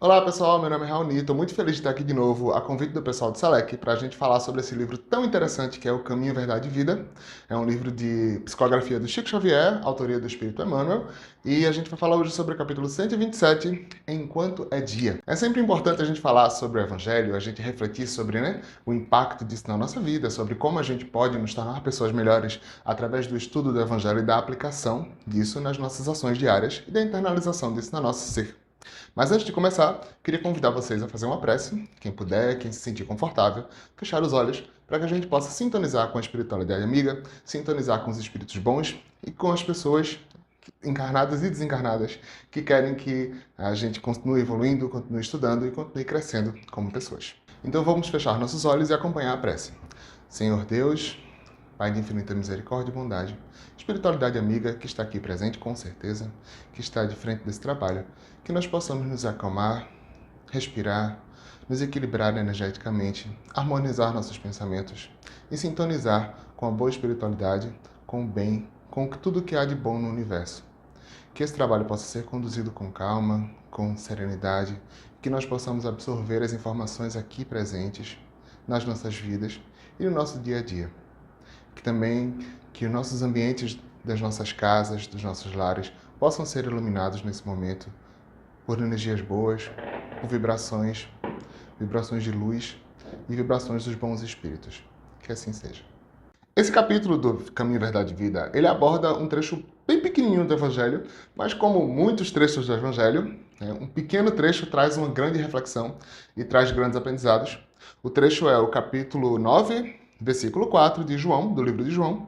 Olá pessoal, meu nome é Raoni, estou muito feliz de estar aqui de novo a convite do pessoal do Selec para a gente falar sobre esse livro tão interessante que é O Caminho, Verdade e Vida. É um livro de psicografia do Chico Xavier, autoria do Espírito Emmanuel, e a gente vai falar hoje sobre o capítulo 127, Enquanto é Dia. É sempre importante a gente falar sobre o Evangelho, a gente refletir sobre o impacto disso na nossa vida, sobre como a gente pode nos tornar pessoas melhores através do estudo do Evangelho e da aplicação disso nas nossas ações diárias e da internalização disso no nosso ser. Mas antes de começar, queria convidar vocês a fazer uma prece, quem puder, quem se sentir confortável, fechar os olhos para que a gente possa sintonizar com a espiritualidade amiga, sintonizar com os espíritos bons e com as pessoas encarnadas e desencarnadas que querem que a gente continue evoluindo, continue estudando e continue crescendo como pessoas. Então vamos fechar nossos olhos e acompanhar a prece. Senhor Deus, Pai de infinita misericórdia e bondade, espiritualidade amiga que está aqui presente com certeza, que está de frente desse trabalho, que nós possamos nos acalmar, respirar, nos equilibrar energeticamente, harmonizar nossos pensamentos e sintonizar com a boa espiritualidade, com o bem, com tudo que há de bom no universo. Que esse trabalho possa ser conduzido com calma, com serenidade, que nós possamos absorver as informações aqui presentes nas nossas vidas e no nosso dia a dia. Que os nossos ambientes das nossas casas, dos nossos lares, possam ser iluminados nesse momento por energias boas, por vibrações de luz e vibrações dos bons espíritos. Que assim seja. Esse capítulo do Caminho, Verdade e Vida, ele aborda um trecho bem pequenininho do Evangelho, mas como muitos trechos do Evangelho, um pequeno trecho traz uma grande reflexão e traz grandes aprendizados. O trecho é o capítulo 9, versículo 4 de João, do livro de João,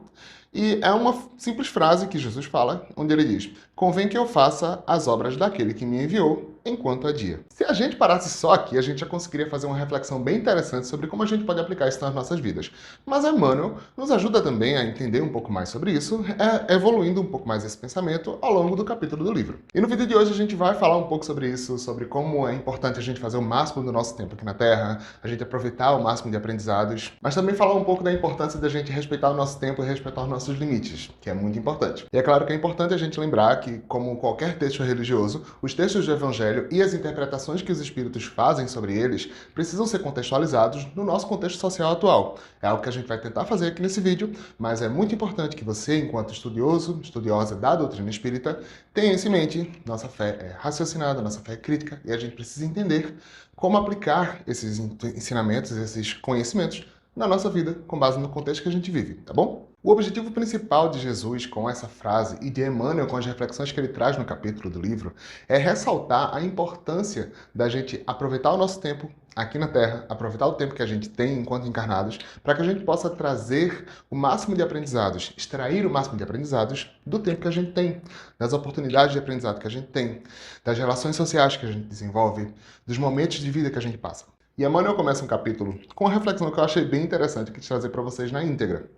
e é uma simples frase que Jesus fala, onde ele diz: "Convém que eu faça as obras daquele que me enviou, enquanto há dia." Se a gente parasse só aqui, a gente já conseguiria fazer uma reflexão bem interessante sobre como a gente pode aplicar isso nas nossas vidas. Mas Emmanuel nos ajuda também a entender um pouco mais sobre isso, evoluindo um pouco mais esse pensamento ao longo do capítulo do livro. E no vídeo de hoje a gente vai falar um pouco sobre isso, sobre como é importante a gente fazer o máximo do nosso tempo aqui na Terra, a gente aproveitar o máximo de aprendizados, mas também falar um pouco da importância da gente respeitar o nosso tempo e respeitar os nossos limites, que é muito importante. E é claro que é importante a gente lembrar que, como qualquer texto religioso, os textos do Evangelho e as interpretações que os espíritos fazem sobre eles precisam ser contextualizados no nosso contexto social atual. É algo que a gente vai tentar fazer aqui nesse vídeo, mas é muito importante que você, enquanto estudioso, estudiosa da doutrina espírita, tenha isso em mente. Nossa fé é raciocinada, nossa fé é crítica, e a gente precisa entender como aplicar esses ensinamentos, esses conhecimentos na nossa vida, com base no contexto que a gente vive, tá bom? O objetivo principal de Jesus com essa frase e de Emmanuel com as reflexões que ele traz no capítulo do livro é ressaltar a importância da gente aproveitar o nosso tempo aqui na Terra, aproveitar o tempo que a gente tem enquanto encarnados, para que a gente possa trazer o máximo de aprendizados, extrair o máximo de aprendizados do tempo que a gente tem, das oportunidades de aprendizado que a gente tem, das relações sociais que a gente desenvolve, dos momentos de vida que a gente passa. E Emmanuel começa um capítulo com uma reflexão que eu achei bem interessante que trazer para vocês na íntegra.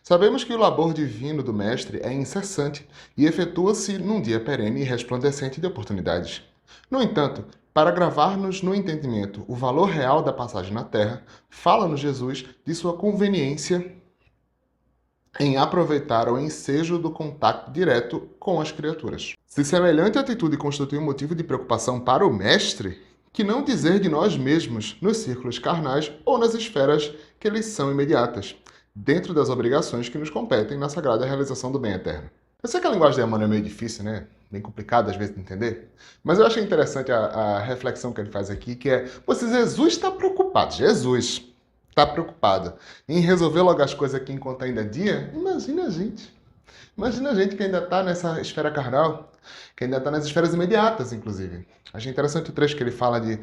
Sabemos que o labor divino do Mestre é incessante e efetua-se num dia perene e resplandecente de oportunidades. No entanto, para gravar-nos no entendimento o valor real da passagem na Terra, fala-nos Jesus de sua conveniência em aproveitar o ensejo do contato direto com as criaturas. Se semelhante atitude constitui um motivo de preocupação para o Mestre, que não dizer de nós mesmos nos círculos carnais ou nas esferas que lhes são imediatas, dentro das obrigações que nos competem na sagrada realização do bem eterno. Eu sei que a linguagem de Emmanuel é meio difícil, né? Bem complicada às vezes de entender, mas eu achei interessante a reflexão que ele faz aqui, que é: se Jesus está preocupado, Jesus está preocupado em resolver logo as coisas aqui enquanto ainda é dia, imagina a gente. Imagina a gente que ainda está nessa esfera carnal, que ainda está nas esferas imediatas, inclusive. Achei interessante o trecho que ele fala de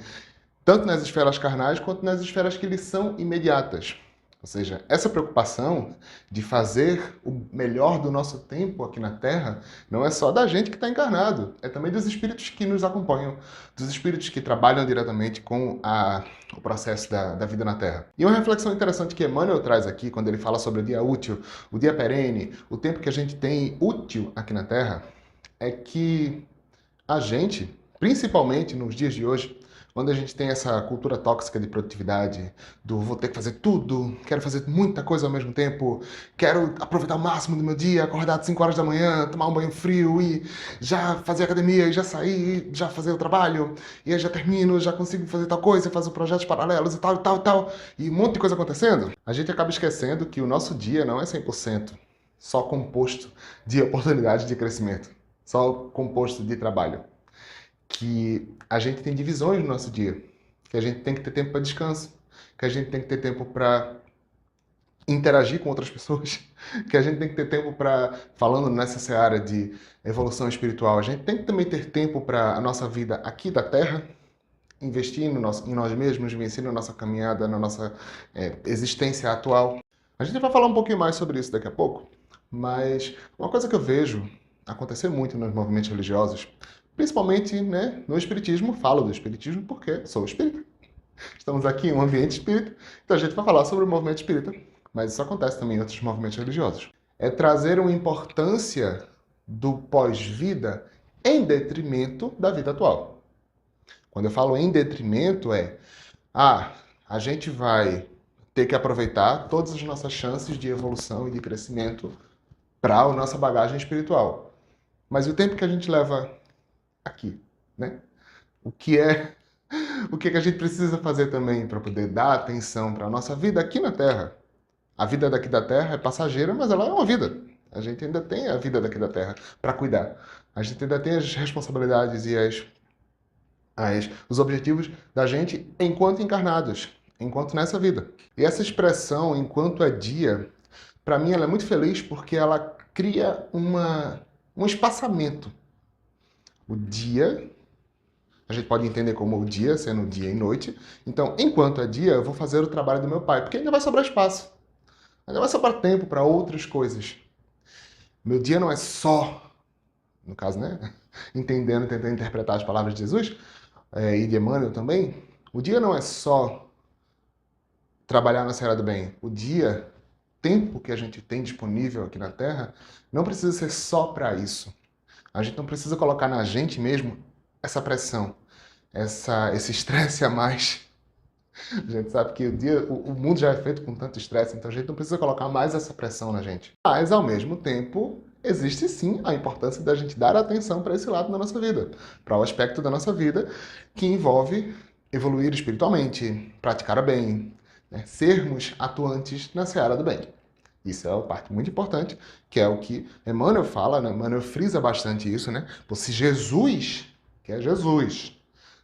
tanto nas esferas carnais quanto nas esferas que lhe são imediatas. Ou seja, essa preocupação de fazer o melhor do nosso tempo aqui na Terra não é só da gente que está encarnado, é também dos espíritos que nos acompanham, dos espíritos que trabalham diretamente com o processo da vida na Terra. E uma reflexão interessante que Emmanuel traz aqui, quando ele fala sobre o dia útil, o dia perene, o tempo que a gente tem útil aqui na Terra, é que a gente, principalmente nos dias de hoje, Quando a gente tem essa cultura tóxica de produtividade, do vou ter que fazer tudo, quero fazer muita coisa ao mesmo tempo, quero aproveitar o máximo do meu dia, acordar às 5 horas da manhã, tomar um banho frio e já fazer academia, e já sair, já fazer o trabalho, e aí já termino, já consigo fazer tal coisa, fazer projetos paralelos e tal, e tal, e tal, e um monte de coisa acontecendo, a gente acaba esquecendo que o nosso dia não é 100% só composto de oportunidades de crescimento, só composto de trabalho. Que a gente tem divisões no nosso dia, que a gente tem que ter tempo para descanso, que a gente tem que ter tempo para interagir com outras pessoas, que a gente tem que ter tempo para, falando nessa seara de evolução espiritual, a gente tem que também ter tempo para a nossa vida aqui da Terra, investir no nosso, em nós mesmos, investir na nossa caminhada, na nossa existência atual. A gente vai falar um pouquinho mais sobre isso daqui a pouco, mas uma coisa que eu vejo acontecer muito nos movimentos religiosos, principalmente, né, no espiritismo, falo do espiritismo porque sou espírita. Estamos aqui em um ambiente espírita, então a gente vai falar sobre o movimento espírita, mas isso acontece também em outros movimentos religiosos. É trazer uma importância do pós-vida em detrimento da vida atual. Quando eu falo em detrimento a gente vai ter que aproveitar todas as nossas chances de evolução e de crescimento para a nossa bagagem espiritual. Mas o tempo que a gente leva aqui, né? O que que a gente precisa fazer também para poder dar atenção para a nossa vida aqui na Terra? A vida daqui da Terra é passageira, mas ela é uma vida. A gente ainda tem a vida daqui da Terra para cuidar. A gente ainda tem as responsabilidades e os objetivos da gente enquanto encarnados, enquanto nessa vida. E essa expressão, enquanto é dia, para mim ela é muito feliz porque ela cria um espaçamento. O dia, a gente pode entender como o dia, sendo dia e noite. Então, enquanto é dia, eu vou fazer o trabalho do meu pai, porque ainda vai sobrar espaço. Ainda vai sobrar tempo para outras coisas. Meu dia não é só, no caso, né? Entendendo, tentando interpretar as palavras de Jesus, e de Emmanuel também, o dia não é só trabalhar na seara do bem. O dia, tempo que a gente tem disponível aqui na Terra, não precisa ser só para isso. A gente não precisa colocar na gente mesmo essa pressão, esse estresse a mais. A gente sabe que o mundo já é feito com tanto estresse, então a gente não precisa colocar mais essa pressão na gente. Mas, ao mesmo tempo, existe sim a importância da gente dar atenção para esse lado da nossa vida, para o aspecto da nossa vida que envolve evoluir espiritualmente, praticar o bem, né? Sermos atuantes na seara do bem. Isso é uma parte muito importante, que é o que Emmanuel fala, né? Emmanuel frisa bastante isso, né? Pô, se Jesus, que é Jesus,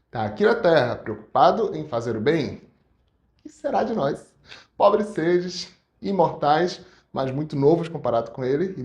está aqui na Terra preocupado em fazer o bem, o que será de nós? Pobres seres, imortais, mas muito novos comparado com ele e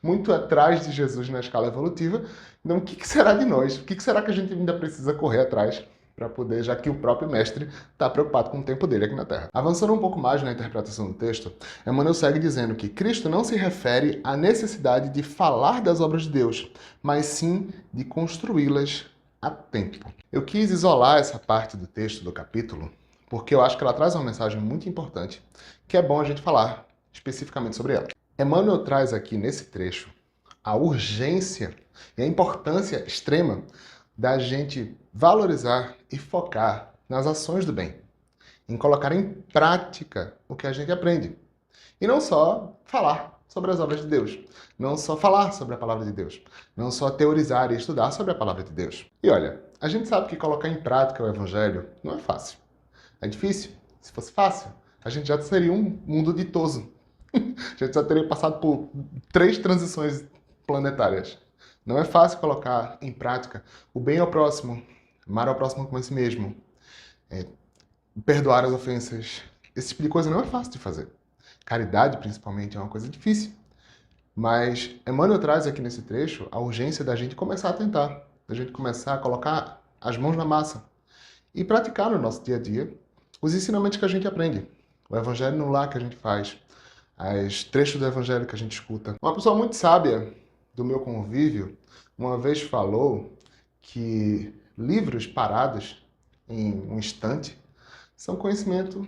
muito atrás de Jesus na escala evolutiva. Então, o que será de nós? O que será que a gente ainda precisa correr atrás para poder, já que o próprio mestre está preocupado com o tempo dele aqui na Terra? Avançando um pouco mais na interpretação do texto, Emmanuel segue dizendo que Cristo não se refere à necessidade de falar das obras de Deus, mas sim de construí-las a tempo. Eu quis isolar essa parte do texto do capítulo porque eu acho que ela traz uma mensagem muito importante, que é bom a gente falar especificamente sobre ela. Emmanuel traz aqui nesse trecho a urgência e a importância extrema da gente valorizar e focar nas ações do bem, em colocar em prática o que a gente aprende. E não só falar sobre as obras de Deus, não só falar sobre a palavra de Deus, não só teorizar e estudar sobre a palavra de Deus. E olha, a gente sabe que colocar em prática o Evangelho não é fácil. É difícil. Se fosse fácil, a gente já seria um mundo ditoso. A gente já teria passado por 3 transições planetárias. Não é fácil colocar em prática o bem ao próximo, amar ao próximo como a si mesmo, perdoar as ofensas. Esse tipo de coisa não é fácil de fazer. Caridade, principalmente, é uma coisa difícil. Mas Emmanuel traz aqui nesse trecho a urgência da gente começar a tentar, da gente começar a colocar as mãos na massa e praticar no nosso dia a dia os ensinamentos que a gente aprende, o evangelho no lar que a gente faz, os trechos do evangelho que a gente escuta. Uma pessoa muito sábia do meu convívio uma vez falou que livros parados em um estante são conhecimento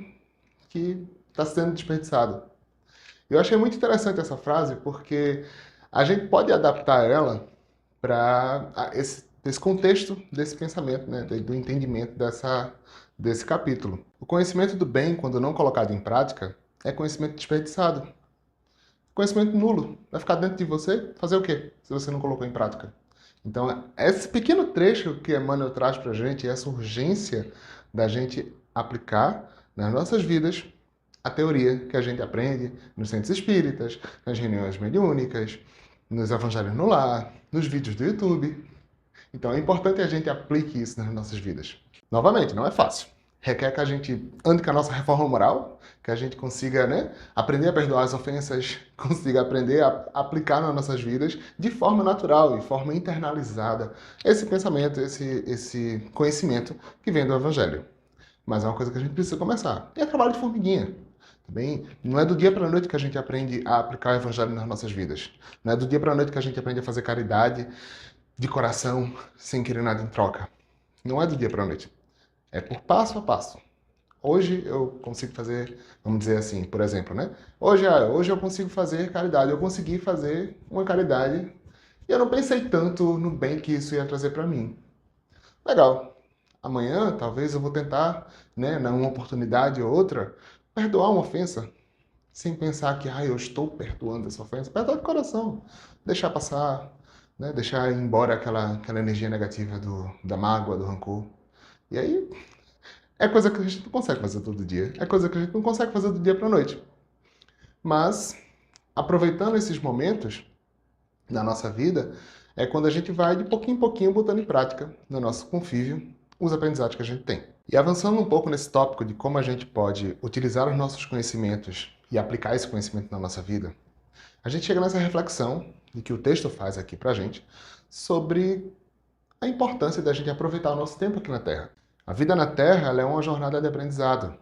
que está sendo desperdiçado. Eu achei muito interessante essa frase porque a gente pode adaptar ela para desse contexto, desse pensamento, né, do entendimento desse capítulo. O conhecimento do bem, quando não colocado em prática, é conhecimento desperdiçado. Conhecimento nulo. Vai ficar dentro de você, fazer o quê, se você não colocou em prática? Então, esse pequeno trecho que Emmanuel traz para a gente, essa urgência da gente aplicar nas nossas vidas a teoria que a gente aprende nos centros espíritas, nas reuniões mediúnicas, nos evangelhos no lar, nos vídeos do YouTube. Então é importante que a gente aplique isso nas nossas vidas. Novamente, não é fácil. Requer que a gente ande com a nossa reforma moral, que a gente consiga, né, aprender a perdoar as ofensas, consiga aprender a aplicar nas nossas vidas de forma natural, de forma internalizada, esse pensamento, esse conhecimento que vem do Evangelho. Mas é uma coisa que a gente precisa começar. E é trabalho de formiguinha. Também não é do dia para a noite que a gente aprende a aplicar o Evangelho nas nossas vidas. Não é do dia para a noite que a gente aprende a fazer caridade de coração, sem querer nada em troca. Não é do dia para a noite. É por passo a passo. Hoje eu consigo fazer, vamos dizer assim, por exemplo, né? Hoje eu consigo fazer caridade. Eu consegui fazer uma caridade e eu não pensei tanto no bem que isso ia trazer para mim. Legal. Amanhã, talvez eu vou tentar, né, numa oportunidade ou outra, perdoar uma ofensa, sem pensar que eu estou perdoando essa ofensa. Perdoar de coração. Deixar passar, né, deixar ir embora aquela energia negativa da mágoa, do rancor. E aí, é coisa que a gente não consegue fazer todo dia. É coisa que a gente não consegue fazer do dia para a noite. Mas, aproveitando esses momentos na nossa vida, é quando a gente vai de pouquinho em pouquinho botando em prática no nosso convívio os aprendizados que a gente tem. E avançando um pouco nesse tópico de como a gente pode utilizar os nossos conhecimentos e aplicar esse conhecimento na nossa vida, a gente chega nessa reflexão de que o texto faz aqui pra gente sobre a importância da gente aproveitar o nosso tempo aqui na Terra. A vida na Terra ela é uma jornada de aprendizado.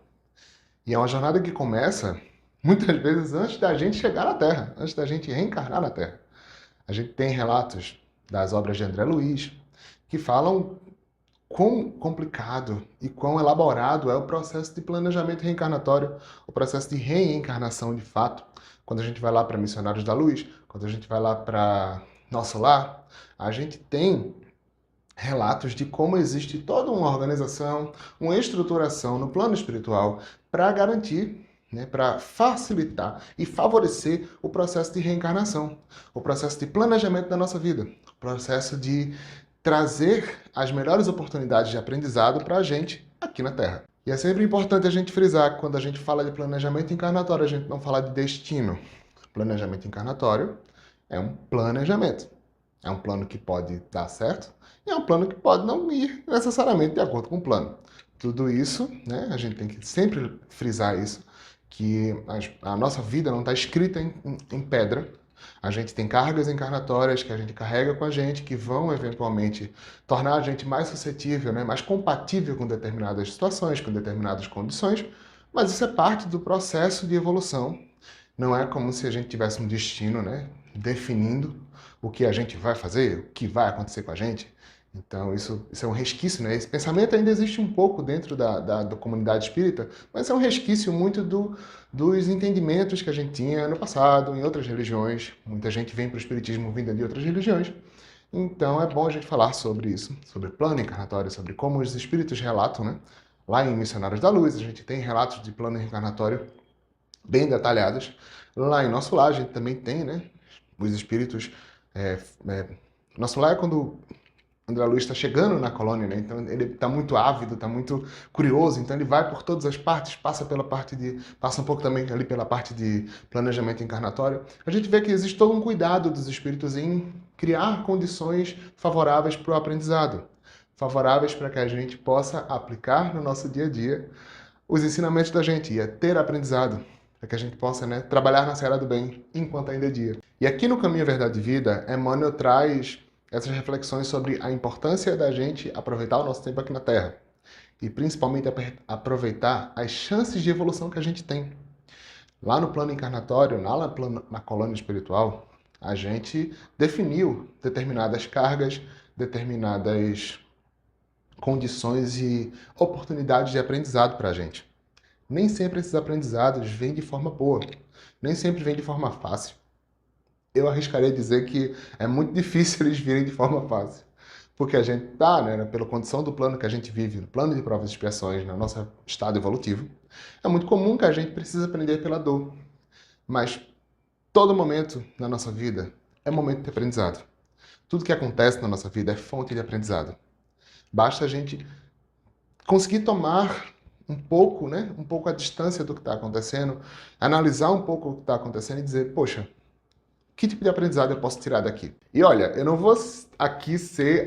E é uma jornada que começa, muitas vezes, antes da gente chegar na Terra, antes da gente reencarnar na Terra. A gente tem relatos das obras de André Luiz que falam quão complicado e quão elaborado é o processo de planejamento reencarnatório, o processo de reencarnação de fato. Quando a gente vai lá para Missionários da Luz, quando a gente vai lá para Nosso Lar, a gente tem relatos de como existe toda uma organização, uma estruturação no plano espiritual para garantir, né, para facilitar e favorecer o processo de reencarnação, o processo de planejamento da nossa vida, o processo de trazer as melhores oportunidades de aprendizado para a gente aqui na Terra. E é sempre importante a gente frisar que quando a gente fala de planejamento encarnatório, a gente não fala de destino. Planejamento encarnatório é um planejamento. É um plano que pode dar certo e é um plano que pode não ir necessariamente de acordo com o plano. Tudo isso, né, a gente tem que sempre frisar isso, que a nossa vida não está escrita em pedra. A gente tem cargas encarnatórias que a gente carrega com a gente, que vão eventualmente tornar a gente mais suscetível, né, mais compatível com determinadas situações, com determinadas condições, mas isso é parte do processo de evolução. Não é como se a gente tivesse um destino, né, definindo o que a gente vai fazer, o que vai acontecer com a gente. Então, isso é um resquício, né? Esse pensamento ainda existe um pouco dentro da comunidade espírita, mas é um resquício muito dos entendimentos que a gente tinha no passado, em outras religiões. Muita gente vem para o espiritismo vinda de outras religiões. Então, é bom a gente falar sobre isso, sobre plano encarnatório, sobre como os espíritos relatam, né? Lá em Missionários da Luz, a gente tem relatos de plano encarnatório bem detalhados. Lá em Nosso Lar, a gente também tem, né? Os espíritos... Nosso Lar é quando André Luiz está chegando na colônia, né? Então ele está muito ávido, está muito curioso, então ele vai por todas as partes, passa um pouco também ali pela parte de planejamento encarnatório. A gente vê que existe todo um cuidado dos espíritos em criar condições favoráveis para o aprendizado, favoráveis para que a gente possa aplicar no nosso dia a dia os ensinamentos da gente e ter aprendizado, para que a gente possa, né, trabalhar na seara do bem enquanto ainda é dia. E aqui no Caminho Verdade e Vida, Emmanuel traz essas reflexões sobre a importância da gente aproveitar o nosso tempo aqui na Terra e principalmente aproveitar as chances de evolução que a gente tem. Lá no plano encarnatório, na colônia espiritual, a gente definiu determinadas cargas, determinadas condições e oportunidades de aprendizado para a gente. Nem sempre esses aprendizados vêm de forma boa, nem sempre vêm de forma fácil. Eu arriscaria dizer que é muito difícil eles virem de forma fácil. porque a gente está, né, pela condição do plano que a gente vive, no plano de provas e expiações, no nosso estado evolutivo, é muito comum que a gente precise aprender pela dor. Mas todo momento na nossa vida é momento de aprendizado. Tudo que acontece na nossa vida é fonte de aprendizado. Basta a gente conseguir tomar um pouco, né, um pouco a distância do que está acontecendo, analisar um pouco o que está acontecendo e dizer, poxa, que tipo de aprendizado eu posso tirar daqui? E olha, eu não vou aqui ser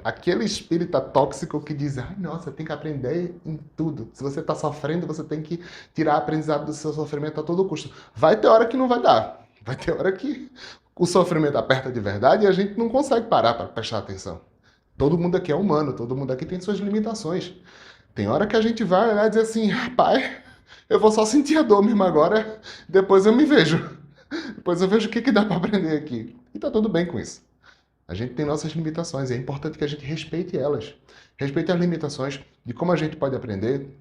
aquele espírita tóxico que diz, ai, nossa, tem que aprender em tudo. Se você está sofrendo, você tem que tirar aprendizado do seu sofrimento a todo custo. Vai ter hora que não vai dar. Vai ter hora que o sofrimento aperta de verdade e a gente não consegue parar para prestar atenção. Todo mundo aqui é humano, todo mundo aqui tem suas limitações. Tem hora que a gente vai olhar e dizer assim, rapaz, eu vou só sentir a dor mesmo agora, depois eu me vejo. Depois eu vejo o que dá para aprender aqui. E tá tudo bem com isso. A gente tem nossas limitações e é importante que a gente respeite elas. Respeite as limitações de como a gente pode aprender,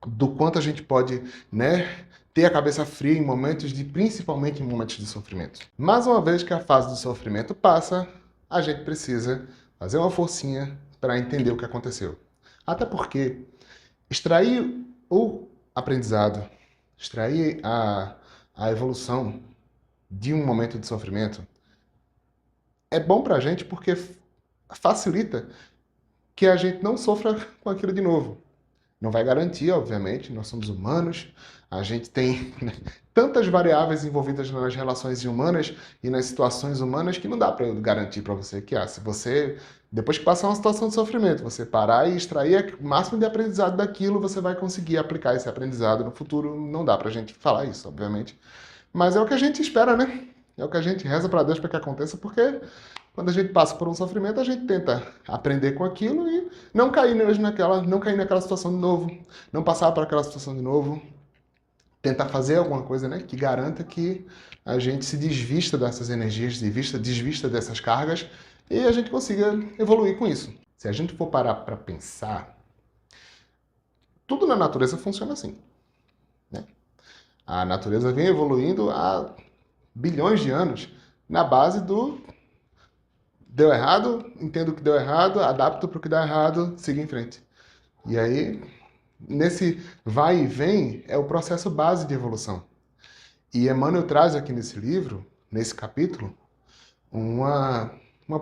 do quanto a gente pode, né, ter a cabeça fria em momentos de, principalmente em momentos de sofrimento. Mas uma vez que a fase do sofrimento passa, a gente precisa fazer uma forcinha para entender o que aconteceu. Até porque extrair o aprendizado, extrair a evolução de um momento de sofrimento é bom para a gente porque facilita que a gente não sofra com aquilo de novo. Não vai garantir, obviamente, nós somos humanos, a gente tem tantas variáveis envolvidas nas relações humanas e nas situações humanas que não dá para garantir para você que, se você, depois que passar uma situação de sofrimento, você parar e extrair o máximo de aprendizado daquilo, você vai conseguir aplicar esse aprendizado no futuro. Não dá para a gente falar isso, obviamente. Mas é o que a gente espera, né? É o que a gente reza para Deus para que aconteça, porque quando a gente passa por um sofrimento, a gente tenta aprender com aquilo e não cair não cair naquela situação de novo, não passar por aquela situação de novo, tentar fazer alguma coisa, né, que garanta que a gente se desvista dessas energias, desvista dessas cargas e a gente consiga evoluir com isso. Se a gente for parar para pensar, tudo na natureza funciona assim, né? A natureza vem evoluindo há bilhões de anos na base do deu errado, entendo o que deu errado, adapto para o que dá errado, siga em frente. E aí, nesse vai e vem, é o processo base de evolução. E Emmanuel traz aqui nesse livro, nesse capítulo, uma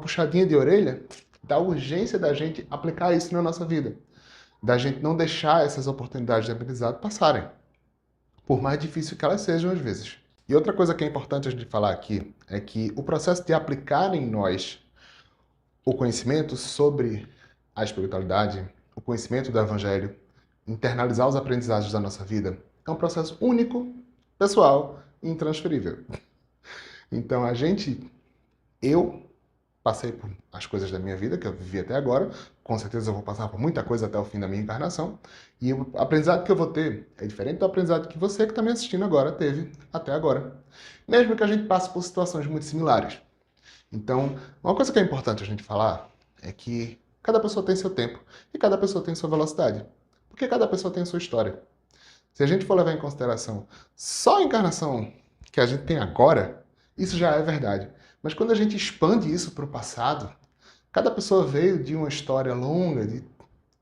puxadinha de orelha da urgência da gente aplicar isso na nossa vida. Da gente não deixar essas oportunidades de aprendizado passarem, por mais difícil que elas sejam às vezes. E outra coisa que é importante a gente falar aqui é que o processo de aplicar em nós o conhecimento sobre a espiritualidade, o conhecimento do Evangelho, internalizar os aprendizados da nossa vida, é um processo único, pessoal e intransferível. Então eu passei por as coisas da minha vida que eu vivi até agora, com certeza eu vou passar por muita coisa até o fim da minha encarnação, e o aprendizado que eu vou ter é diferente do aprendizado que você que está me assistindo agora teve até agora. Mesmo que a gente passe por situações muito similares. Então, uma coisa que é importante a gente falar é que cada pessoa tem seu tempo e cada pessoa tem sua velocidade. Porque cada pessoa tem a sua história. Se a gente for levar em consideração só a encarnação que a gente tem agora, isso já é verdade. Mas quando a gente expande isso para o passado, cada pessoa veio de uma história longa de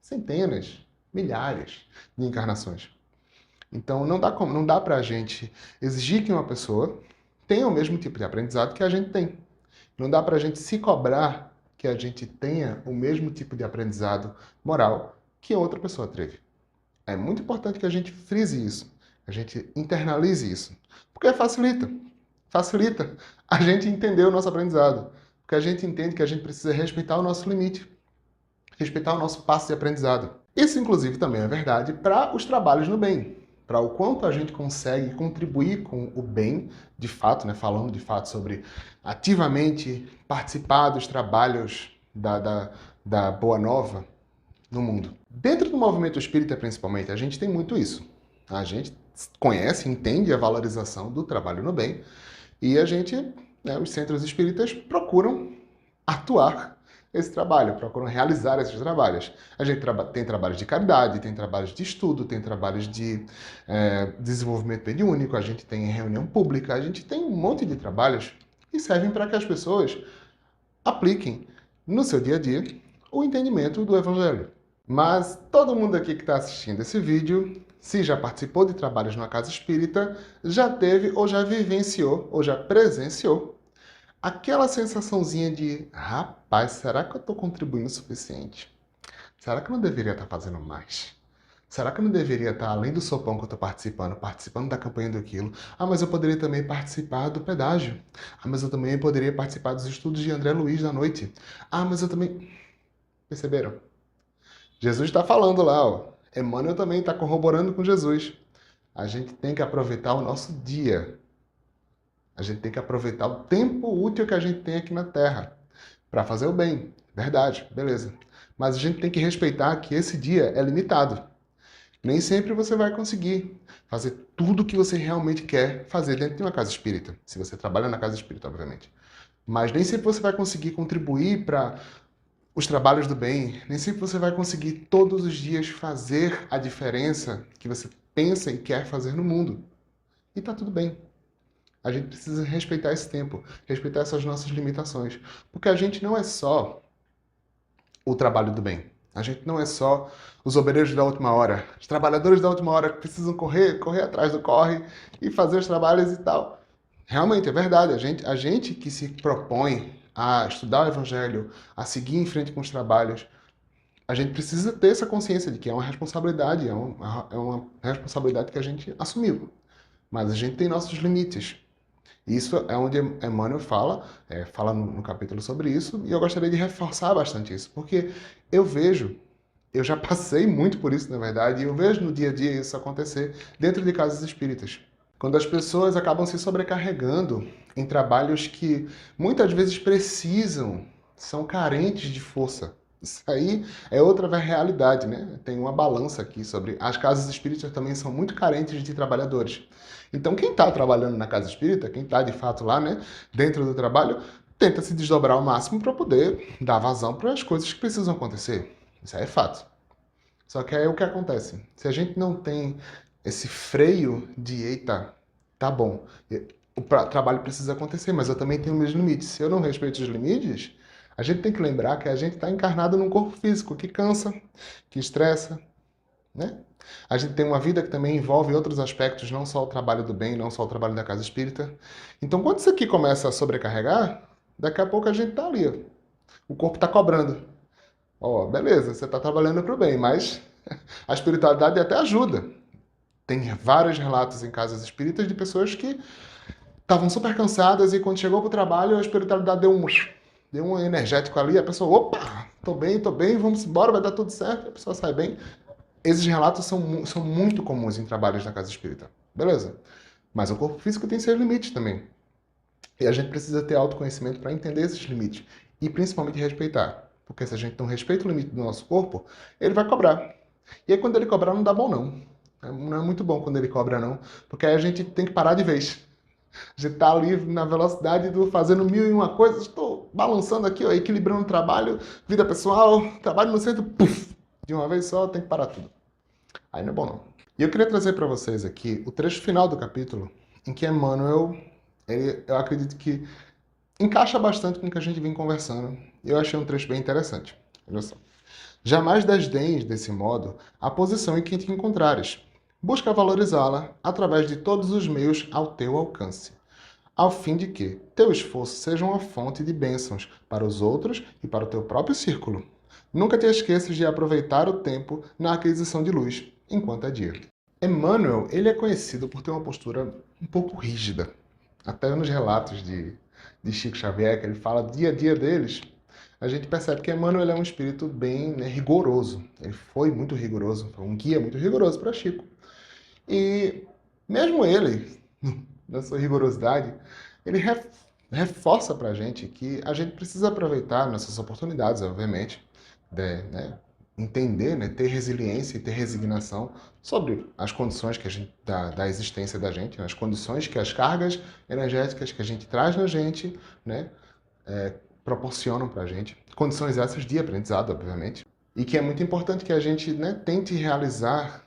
centenas, milhares de encarnações. Então não dá para a gente exigir que uma pessoa tenha o mesmo tipo de aprendizado que a gente tem. Não dá para a gente se cobrar que a gente tenha o mesmo tipo de aprendizado moral que outra pessoa teve. É muito importante que a gente frise isso, a gente internalize isso, porque facilita a gente entender o nosso aprendizado, porque a gente entende que a gente precisa respeitar o nosso limite, respeitar o nosso passo de aprendizado. Isso, inclusive, também é verdade para os trabalhos no bem, para o quanto a gente consegue contribuir com o bem, de fato, né, falando de fato sobre ativamente participar dos trabalhos da Boa Nova no mundo. Dentro do movimento espírita, principalmente, a gente tem muito isso. A gente conhece, entende a valorização do trabalho no bem e a gente, né, os centros espíritas procuram atuar esse trabalho, procuram realizar esses trabalhos. A gente tem trabalhos de caridade, tem trabalhos de estudo, tem trabalhos de desenvolvimento mediúnico, a gente tem reunião pública, a gente tem um monte de trabalhos que servem para que as pessoas apliquem no seu dia a dia, o entendimento do Evangelho. Mas todo mundo aqui que está assistindo esse vídeo, se já participou de trabalhos numa casa espírita, já teve ou já vivenciou ou já presenciou aquela sensaçãozinha de rapaz, será que eu estou contribuindo o suficiente? Será que eu não deveria estar fazendo mais? Será que eu não deveria estar, além do sopão que eu estou participando da campanha do quilo? Ah, mas eu poderia também participar do pedágio. Ah, mas eu também poderia participar dos estudos de André Luiz da noite. Ah, mas eu também... Perceberam? Jesus está falando lá, ó. Emmanuel também está corroborando com Jesus. A gente tem que aproveitar o nosso dia. A gente tem que aproveitar o tempo útil que a gente tem aqui na Terra para fazer o bem. Verdade, beleza. Mas a gente tem que respeitar que esse dia é limitado. Nem sempre você vai conseguir fazer tudo o que você realmente quer fazer dentro de uma casa espírita. Se você trabalha na casa espírita, obviamente. Mas nem sempre você vai conseguir contribuir para os trabalhos do bem. Nem sempre você vai conseguir todos os dias fazer a diferença que você pensa e quer fazer no mundo. E tá tudo bem. A gente precisa respeitar esse tempo, respeitar essas nossas limitações. Porque a gente não é só o trabalho do bem. A gente não é só os obreiros da última hora, os trabalhadores da última hora que precisam correr atrás do corre e fazer os trabalhos e tal. Realmente, é verdade. A gente que se propõe a estudar o Evangelho, a seguir em frente com os trabalhos, a gente precisa ter essa consciência de que é uma responsabilidade, é uma responsabilidade que a gente assumiu. Mas a gente tem nossos limites. Isso é onde Emmanuel fala no capítulo sobre isso, e eu gostaria de reforçar bastante isso, porque eu vejo, eu já passei muito por isso, na verdade, e eu vejo no dia a dia isso acontecer dentro de casas espíritas. Quando as pessoas acabam se sobrecarregando em trabalhos que muitas vezes precisam, são carentes de força. Isso aí é outra realidade, né? Tem uma balança aqui sobre... As casas espíritas também são muito carentes de trabalhadores. Então, quem está trabalhando na casa espírita, quem está de fato lá, né, dentro do trabalho, tenta se desdobrar ao máximo para poder dar vazão para as coisas que precisam acontecer. Isso aí é fato. Só que aí o que acontece? Se a gente não tem esse freio de, eita, tá bom, o trabalho precisa acontecer, mas eu também tenho meus limites. Se eu não respeito os limites, a gente tem que lembrar que a gente está encarnado num corpo físico que cansa, que estressa, né? A gente tem uma vida que também envolve outros aspectos, não só o trabalho do bem, não só o trabalho da casa espírita. Então, quando isso aqui começa a sobrecarregar, daqui a pouco a gente tá ali, ó. O corpo está cobrando. Ó, beleza, você está trabalhando para o bem, mas a espiritualidade até ajuda. Tem vários relatos em casas espíritas de pessoas que estavam super cansadas e quando chegou para o trabalho, a espiritualidade deu um energético ali, a pessoa, opa, tô bem, vamos embora, vai dar tudo certo, a pessoa sai bem. Esses relatos são muito comuns em trabalhos na casa espírita. Beleza. Mas o corpo físico tem seus limites também. E a gente precisa ter autoconhecimento para entender esses limites. E principalmente respeitar. Porque se a gente não respeita o limite do nosso corpo, ele vai cobrar. E aí quando ele cobrar não dá bom não. Não é muito bom quando ele cobra não. Porque aí a gente tem que parar de vez. A gente tá ali na velocidade do fazendo mil e uma coisas. Estou balançando aqui, ó, equilibrando o trabalho, vida pessoal, trabalho no centro, puf, de uma vez só, tem que parar tudo. Aí não é bom não. E eu queria trazer para vocês aqui o trecho final do capítulo, em que Emmanuel, eu acredito que encaixa bastante com o que a gente vem conversando. Eu achei um trecho bem interessante. Olha só. Jamais desdenhes, desse modo, a posição em que te encontrares. Busca valorizá-la através de todos os meios ao teu alcance, ao fim de que teu esforço seja uma fonte de bênçãos para os outros e para o teu próprio círculo. Nunca te esqueças de aproveitar o tempo na aquisição de luz, enquanto é dia. Emmanuel, ele é conhecido por ter uma postura um pouco rígida. Até nos relatos de Chico Xavier, que ele fala dia a dia deles, a gente percebe que Emmanuel é um espírito bem, né, rigoroso. Ele foi muito rigoroso, foi um guia muito rigoroso para Chico. E mesmo ele, na sua rigorosidade, ele reforça para a gente que a gente precisa aproveitar nossas oportunidades, obviamente, né, entender, né, ter resiliência e ter resignação sobre as condições que a gente da existência da gente, as condições que as cargas energéticas que a gente traz na gente, né, proporcionam para a gente. Condições essas de aprendizado, obviamente. E que é muito importante que a gente, né, tente realizar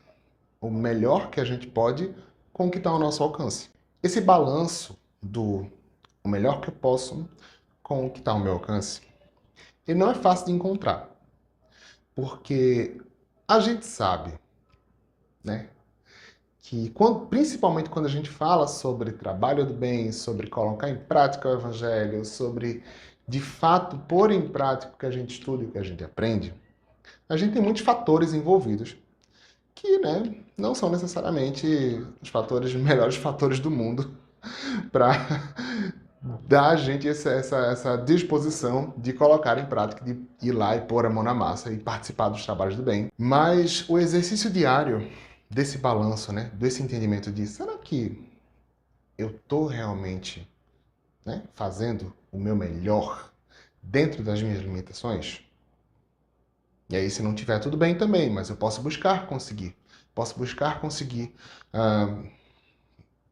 o melhor que a gente pode com o que está ao nosso alcance. Esse balanço do o melhor que eu posso com o que está ao meu alcance, ele não é fácil de encontrar, porque a gente sabe, né, que principalmente quando a gente fala sobre trabalho do bem, sobre colocar em prática o evangelho, sobre de fato pôr em prática o que a gente estuda e o que a gente aprende, a gente tem muitos fatores envolvidos que, né, não são necessariamente os melhores fatores do mundo para dar a gente essa disposição de colocar em prática, de ir lá e pôr a mão na massa e participar dos trabalhos do bem. Mas o exercício diário desse balanço, né, desse entendimento de será que eu estou realmente, né, fazendo o meu melhor dentro das minhas limitações? E aí, se não tiver, tudo bem também, mas eu posso buscar conseguir. Posso buscar conseguir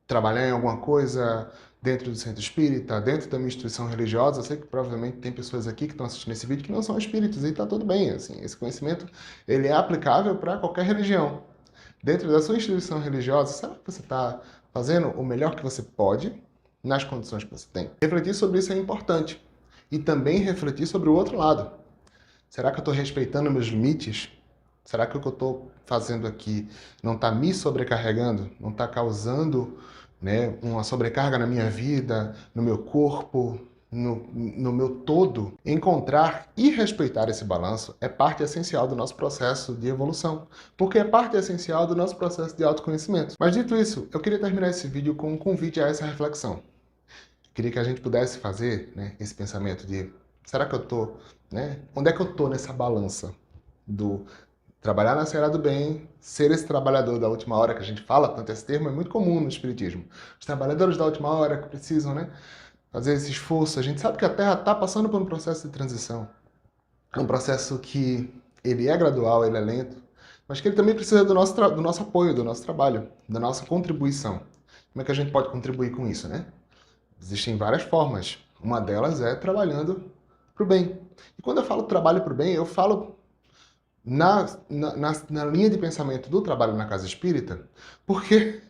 trabalhar em alguma coisa dentro do centro espírita, dentro da minha instituição religiosa. Eu sei que provavelmente tem pessoas aqui que estão assistindo esse vídeo que não são espíritas e está tudo bem. Assim, esse conhecimento ele é aplicável para qualquer religião. Dentro da sua instituição religiosa, será que você está fazendo o melhor que você pode nas condições que você tem? Refletir sobre isso é importante. E também refletir sobre o outro lado. Será que eu estou respeitando meus limites? Será que o que eu estou fazendo aqui não está me sobrecarregando? Não está causando, né, uma sobrecarga na minha vida, no meu corpo, no meu todo? Encontrar e respeitar esse balanço é parte essencial do nosso processo de evolução, porque é parte essencial do nosso processo de autoconhecimento. Mas dito isso, eu queria terminar esse vídeo com um convite a essa reflexão. Queria que a gente pudesse fazer, né, esse pensamento de será que eu estou, né, onde é que eu estou nessa balança do trabalhar na seara do bem, ser esse trabalhador da última hora que a gente fala, tanto esse termo é muito comum no Espiritismo. Os trabalhadores da última hora que precisam, né, fazer esse esforço. A gente sabe que a Terra está passando por um processo de transição. É um processo que ele é gradual, ele é lento, mas que ele também precisa do nosso apoio, do nosso trabalho, da nossa contribuição. Como é que a gente pode contribuir com isso, né? Existem várias formas. Uma delas é trabalhando para o bem. E quando eu falo trabalho para o bem, eu falo na linha de pensamento do trabalho na casa espírita, porque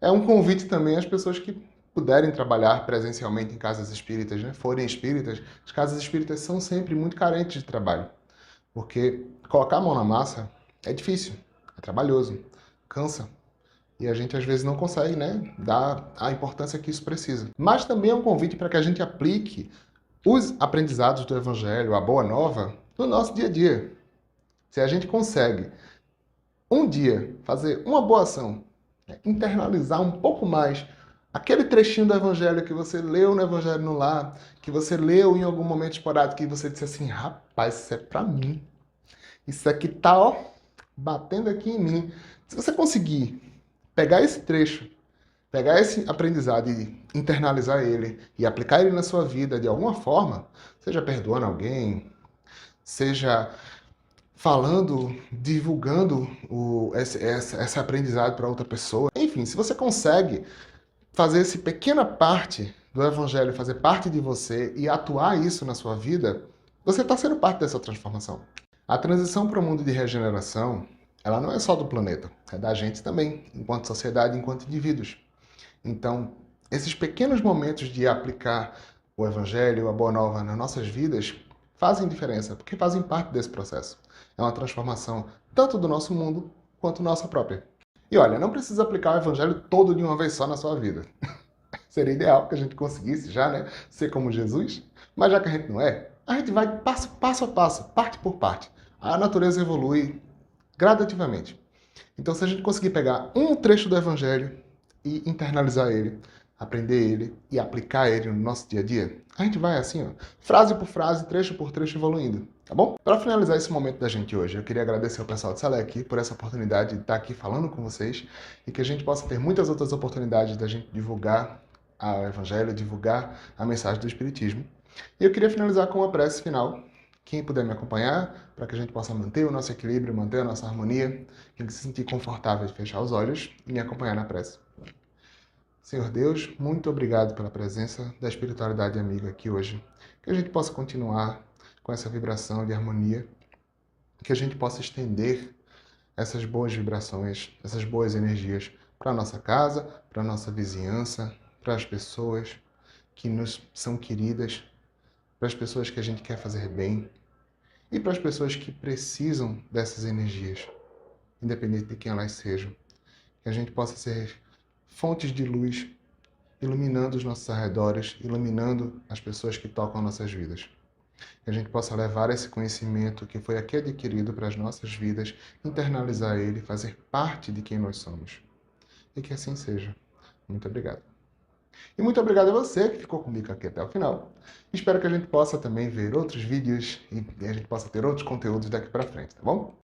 é um convite também às pessoas que puderem trabalhar presencialmente em casas espíritas, né? Forem espíritas. As casas espíritas são sempre muito carentes de trabalho, porque colocar a mão na massa é difícil, é trabalhoso, cansa. E a gente às vezes não consegue, né, dar a importância que isso precisa. Mas também é um convite para que a gente aplique os aprendizados do Evangelho, a Boa Nova, no nosso dia a dia. Se a gente consegue, um dia, fazer uma boa ação, né, internalizar um pouco mais aquele trechinho do Evangelho que você leu no Evangelho no Lar, que você leu em algum momento esporádico, que você disse assim, rapaz, isso é para mim. Isso aqui tá, ó, batendo aqui em mim. Se você conseguir pegar esse trecho, pegar esse aprendizado e internalizar ele e aplicar ele na sua vida de alguma forma, seja perdoando alguém, seja falando, divulgando esse aprendizado para outra pessoa. Enfim, se você consegue fazer essa pequena parte do Evangelho, fazer parte de você e atuar isso na sua vida, você está sendo parte dessa transformação. A transição para o mundo de regeneração, ela não é só do planeta, é da gente também, enquanto sociedade, enquanto indivíduos. Então, esses pequenos momentos de aplicar o Evangelho, a Boa Nova nas nossas vidas, fazem diferença, porque fazem parte desse processo. É uma transformação tanto do nosso mundo quanto nossa própria. E olha, não precisa aplicar o Evangelho todo de uma vez só na sua vida. Seria ideal que a gente conseguisse já, né, ser como Jesus, mas já que a gente não é, a gente vai passo a passo, parte por parte. A natureza evolui gradativamente. Então, se a gente conseguir pegar um trecho do Evangelho e internalizar ele, aprender ele e aplicar ele no nosso dia a dia, a gente vai assim, ó, frase por frase, trecho por trecho, evoluindo, tá bom? Para finalizar esse momento da gente hoje, eu queria agradecer ao pessoal de Selec por essa oportunidade de estar aqui falando com vocês e que a gente possa ter muitas outras oportunidades da gente divulgar o Evangelho, divulgar a mensagem do Espiritismo. E eu queria finalizar com uma prece final. Quem puder me acompanhar, para que a gente possa manter o nosso equilíbrio, manter a nossa harmonia, quem se sentir confortável de fechar os olhos e me acompanhar na prece. Senhor Deus, muito obrigado pela presença da espiritualidade amiga aqui hoje. Que a gente possa continuar com essa vibração de harmonia, que a gente possa estender essas boas vibrações, essas boas energias para a nossa casa, para a nossa vizinhança, para as pessoas que nos são queridas, para as pessoas que a gente quer fazer bem. e para as pessoas que precisam dessas energias, independente de quem elas sejam. Que a gente possa ser fontes de luz, iluminando os nossos arredores, iluminando as pessoas que tocam nossas vidas. Que a gente possa levar esse conhecimento que foi aqui adquirido para as nossas vidas, internalizar ele, fazer parte de quem nós somos. E que assim seja. Muito obrigado. E muito obrigado a você que ficou comigo aqui até o final. Espero que a gente possa também ver outros vídeos e a gente possa ter outros conteúdos daqui para frente, tá bom?